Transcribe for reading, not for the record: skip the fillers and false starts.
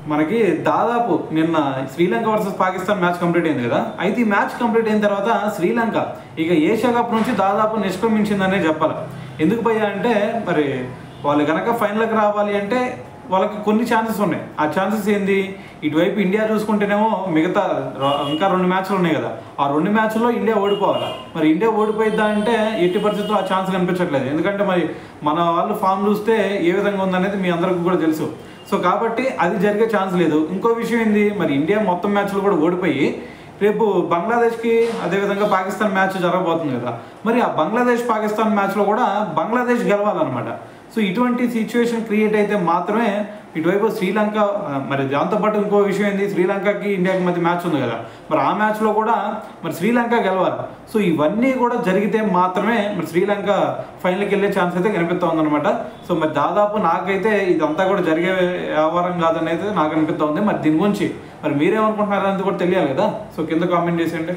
మనకి దాదాపు నిన్న Sri Lanka versus Pakistan match complete అయింది కదా. అయితే ఈ మ్యాచ్ కంప్లీట్ అయిన తర్వాత శ్రీలంక ఇక ఏషియా కప్ నుంచి దాదాపు నిష్క్రమించిందనే చెప్పాలి. ఎందుకు పోయా అంటే మరి వాళ్ళు కనుక ఫైనల్కి రావాలి అంటే వాళ్ళకి కొన్ని ఛాన్సెస్ ఉన్నాయి. ఆ ఛాన్సెస్ ఏంది, ఇటువైపు ఇండియా చూసుకుంటేనేమో మిగతా ఇంకా 2 మ్యాచ్లు ఉన్నాయి కదా, ఆ 2 మ్యాచ్ల్లో ఇండియా ఓడిపోవాలి. మరి ఇండియా ఓడిపోయిద్దా అంటే ఎట్టి పరిస్థితుల్లో ఆ ఛాన్స్ కనిపించట్లేదు. ఎందుకంటే మరి మన వాళ్ళు ఫామ్ చూస్తే ఏ విధంగా ఉందనేది మీ అందరికీ కూడా తెలుసు. సో కాబట్టి అది జరిగే ఛాన్స్ లేదు. ఇంకో విషయం ఏంది, మరి ఇండియా మొత్తం మ్యాచ్లు కూడా ఓడిపోయి రేపు బంగ్లాదేశ్కి అదేవిధంగా పాకిస్తాన్ మ్యాచ్ జరగబోతుంది కదా. మరి ఆ బంగ్లాదేశ్ పాకిస్తాన్ మ్యాచ్లో కూడా బంగ్లాదేశ్ గెలవాలన్నమాట. సో ఇటువంటి సిచ్యువేషన్ క్రియేట్ అయితే మాత్రమే ఇటువైపు శ్రీలంక, మరి దాంతోపాటు ఇంకో విషయం ఏంది, శ్రీలంకకి ఇండియాకి మధ్య మ్యాచ్ ఉంది కదా, మరి ఆ మ్యాచ్లో కూడా మరి శ్రీలంక గెలవాలి. సో ఇవన్నీ కూడా జరిగితే మాత్రమే మరి శ్రీలంక ఫైనల్కి వెళ్ళే ఛాన్స్ అయితే కనిపిస్తూ ఉందన్నమాట. సో మరి దాదాపు నాకైతే ఇదంతా కూడా జరిగే వ్యవహారం కాదని అయితే నాకు అనిపిస్తూ ఉంది. మరి దీని గురించి మరి మీరేమనుకుంటున్నారనేది కూడా తెలియాలి కదా. సో కింద కామెంట్ చేసేయండి.